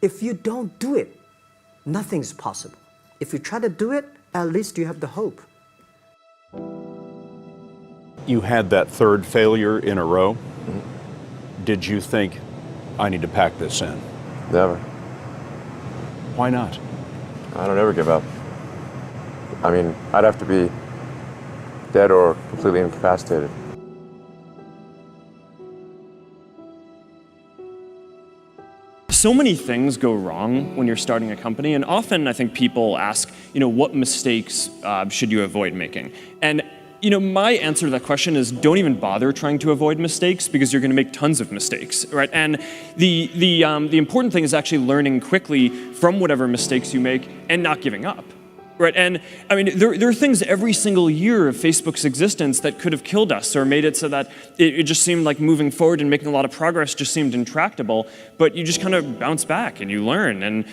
If you don't do it, nothing's possible. If you try to do it, at least you have the hope. You had that third failure in a row. Did you think, I need to pack this in? Never. Why not? I don't ever give up. I mean, I'd have to be dead or completely incapacitated. So many things go wrong when you're starting a company, and often I think people ask, what mistakes should you avoid making? And my answer to that question is don't even bother trying to avoid mistakes because you're going to make tons of mistakes, right? And the important thing is actually learning quickly from whatever mistakes you make and not giving up. Right, and I mean, there are things every single year of Facebook's existence that could have killed us or made it so that it just seemed like moving forward and making a lot of progress just seemed intractable, but you just kind of bounce back and you learn, and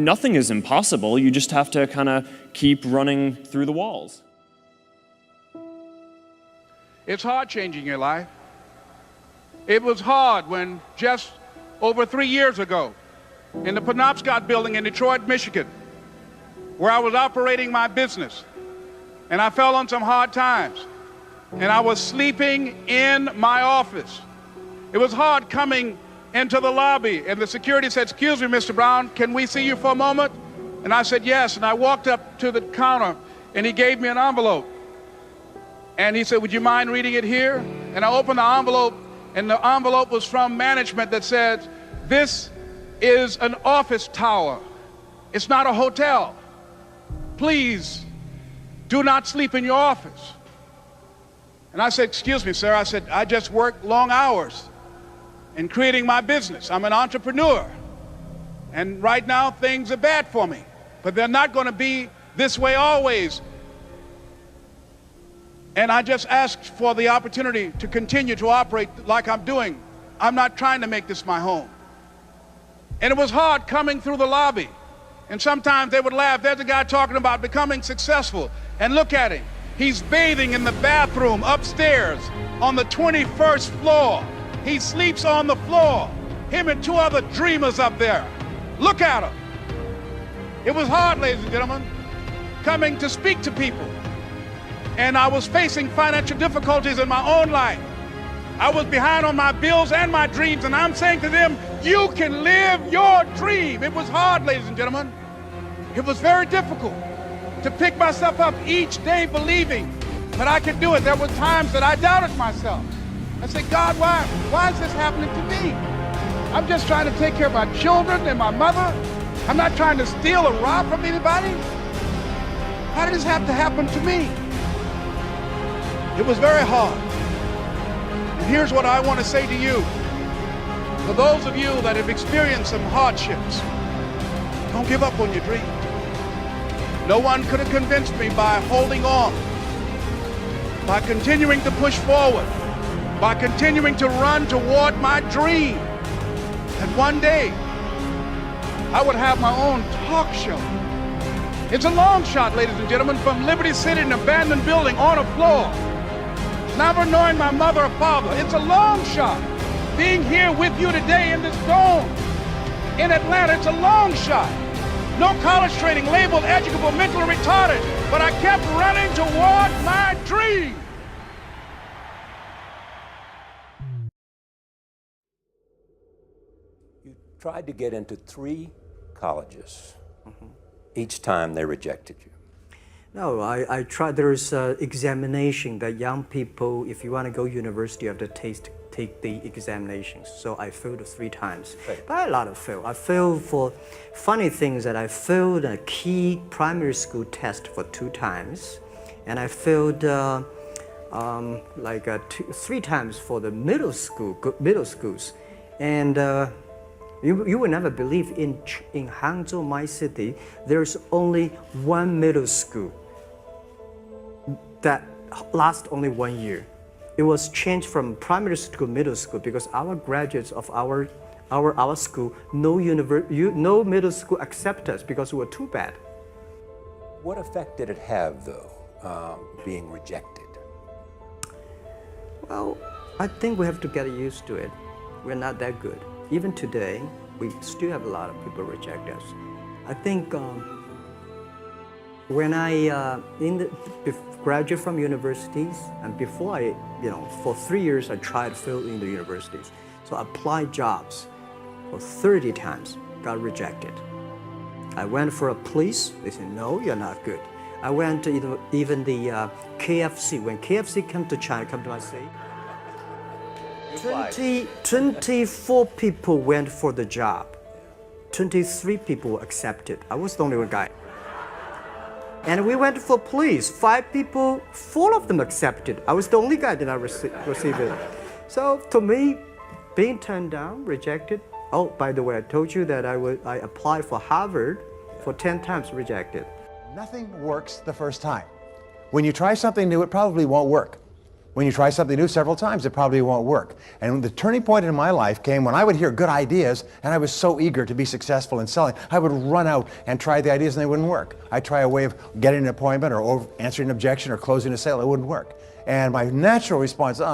nothing is impossible. You just have to kind of keep running through the walls. It's hard changing your life. It was hard when just over 3 years ago, in the Penobscot building in Detroit, Michigan, where I was operating my business, and I fell on some hard times, and I was sleeping in my office. It was hard coming into the lobby, and the security said, "Excuse me, Mr. Brown, can we see you for a moment?" And I said, "Yes," and I walked up to the counter, and he gave me an envelope. And he said, "Would you mind reading it here?" And I opened the envelope, and the envelope was from management that said, "This is an office tower. It's not a hotel. Please do not sleep in your office." And I said, "Excuse me, sir." I said, "I just work long hours in creating my business. I'm an entrepreneur. And right now things are bad for me, but they're not going to be this way always. And I just asked for the opportunity to continue to operate like I'm doing. I'm not trying to make this my home." And it was hard coming through the lobby. And sometimes they would laugh. There's a guy talking about becoming successful. And look at him. He's bathing in the bathroom upstairs on the 21st floor. He sleeps on the floor. Him and 2 other dreamers up there. Look at him. It was hard, ladies and gentlemen, coming to speak to people. And I was facing financial difficulties in my own life. I was behind on my bills and my dreams, and I'm saying to them, you can live your dream. It was hard, ladies and gentlemen. It was very difficult to pick myself up each day believing that I could do it. There were times that I doubted myself. I said, "God, why is this happening to me? I'm just trying to take care of my children and my mother. I'm not trying to steal or rob from anybody. How did this have to happen to me?" It was very hard. And here's what I want to say to you. For those of you that have experienced some hardships, don't give up on your dream. No one could have convinced me by holding on, by continuing to push forward, by continuing to run toward my dream, that one day I would have my own talk show. It's a long shot, ladies and gentlemen, from Liberty City, an abandoned building on a floor, never knowing my mother or father. It's a long shot. Being here with you today in this dome in Atlanta, it's a long shot. No college training, labeled educable, mentally retarded, but I kept running toward my dream. You tried to get into 3 colleges. Each time they rejected you. No, I tried. There's an examination that young people, if you want to go university, you have to take the examinations. So I failed 3 times. Right. But a lot of fail. I failed for funny things that I failed a key primary school test for 2 times. And I failed 3 times for the middle schools. And you will never believe in Hangzhou, my city, there's only 1 middle school that lasts only 1 year. It was changed from primary school to middle school because our graduates of our school, no middle school accept us because we were too bad. What effect did it have, though, being rejected? Well, I think we have to get used to it. We're not that good. Even today, we still have a lot of people reject us. I think when I graduate from universities, and before for 3 years I tried to fill in the universities. So I applied jobs for 30 times, got rejected. I went for a police, they said, no, you're not good. I went to even the KFC. When KFC came to China, come to my city, 24 people went for the job. 23 people were accepted. I was the only one guy. And we went for police. 5 people, 4 of them accepted. I was the only guy that I received it. So to me, being turned down, rejected. Oh, by the way, I told you that I applied for Harvard for 10 times, rejected. Nothing works the first time. When you try something new, it probably won't work. When you try something new several times, it probably won't work. And the turning point in my life came when I would hear good ideas, and I was so eager to be successful in selling. I would run out and try the ideas, and they wouldn't work. I'd try a way of getting an appointment or answering an objection or closing a sale. It wouldn't work. And my natural response, and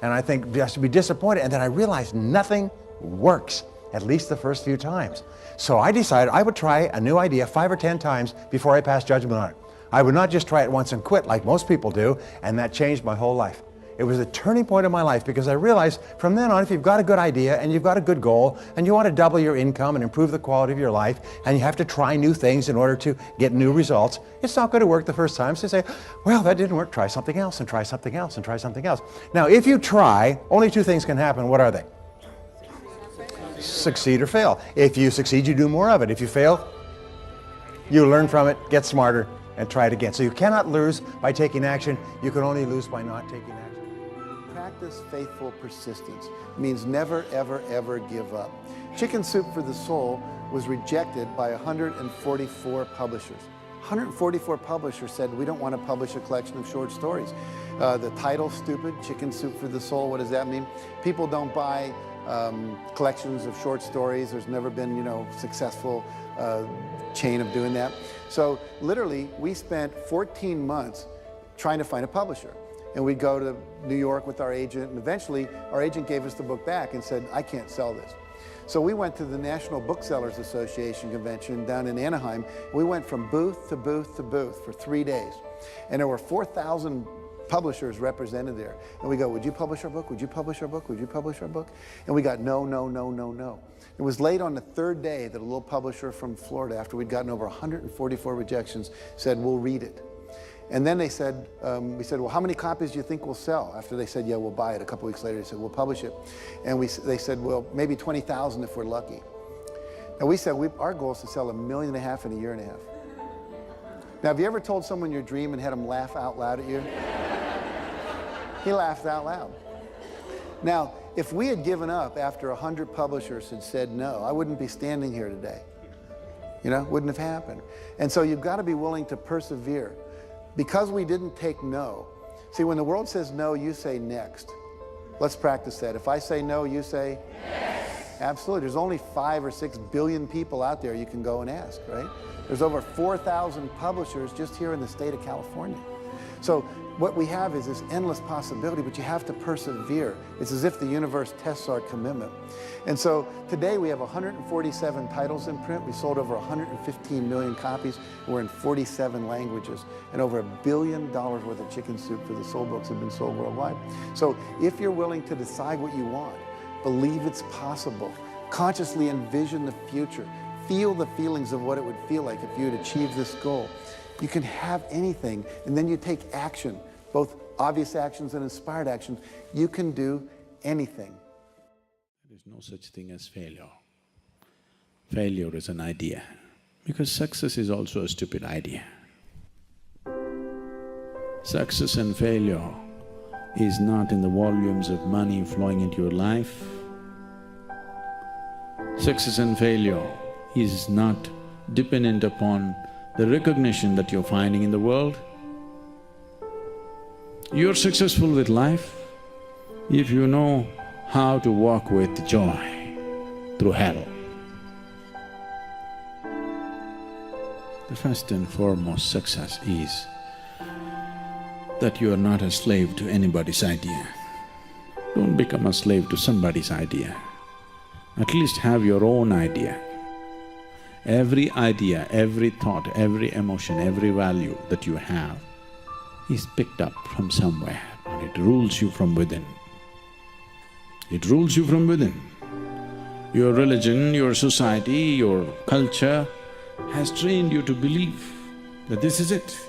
I think just to be disappointed. And then I realized nothing works, at least the first few times. So I decided I would try a new idea 5 or 10 times before I passed judgment on it. I would not just try it once and quit like most people do, and that changed my whole life. It was a turning point in my life because I realized from then on, if you've got a good idea and you've got a good goal and you want to double your income and improve the quality of your life and you have to try new things in order to get new results, it's not going to work the first time. So you say, well, that didn't work, try something else and try something else and try something else. Now, if you try, only 2 things can happen. What are they? Succeed or fail. If you succeed, you do more of it. If you fail, you learn from it, get smarter, and try it again. So you cannot lose by taking action. You can only lose by not taking action. Practice faithful persistence. It means never, ever, ever give up. Chicken Soup for the Soul was rejected by 144 publishers. 144 publishers said, we don't want to publish a collection of short stories. The title's stupid, Chicken Soup for the Soul. What does that mean? People don't buy collections of short stories. There's never been, successful chain of doing that. So literally, we spent 14 months trying to find a publisher. And we'd go to New York with our agent, and eventually our agent gave us the book back and said, I can't sell this. So we went to the National Booksellers Association convention down in Anaheim. We went from booth to booth to booth for 3 days. And there were 4,000 publishers represented there. And we go, would you publish our book? Would you publish our book? Would you publish our book? And we got no, no, no, no, no. It was late on the 3rd day that a little publisher from Florida, after we'd gotten over 144 rejections, said, we'll read it. And then they said, we said, well, how many copies do you think we'll sell? After they said, yeah, we'll buy it. A couple weeks later, they said, we'll publish it. And they said, well, maybe 20,000 if we're lucky. And we said, our goal is to sell 1.5 million in a year and a half. Now, have you ever told someone your dream and had them laugh out loud at you? He laughed out loud. Now, if we had given up after 100 publishers had said no, I wouldn't be standing here today. Wouldn't have happened. And so you've got to be willing to persevere. Because we didn't take no. See, when the world says no, you say next. Let's practice that. If I say no, you say yes. Absolutely. There's only 5 or 6 billion people out there you can go and ask, right? There's over 4,000 publishers just here in the state of California. So what we have is this endless possibility, but you have to persevere. It's as if the universe tests our commitment. And so today we have 147 titles in print. We sold over 115 million copies. We're in 47 languages. And over $1 billion worth of Chicken Soup for the Soul books have been sold worldwide. So if you're willing to decide what you want, believe it's possible, consciously envision the future, feel the feelings of what it would feel like if you had achieved this goal, you can have anything, and then you take action, both obvious actions and inspired actions. You can do anything. There is no such thing as failure. Failure is an idea, because success is also a stupid idea. Success and failure is not in the volumes of money flowing into your life. Success and failure is not dependent upon the recognition that you're finding in the world. You're successful with life if you know how to walk with joy through hell. The first and foremost success is that you are not a slave to anybody's idea. Don't become a slave to somebody's idea. At least have your own idea. Every idea, every thought, every emotion, every value that you have is picked up from somewhere and it rules you from within. It rules you from within. Your religion, your society, your culture has trained you to believe that this is it.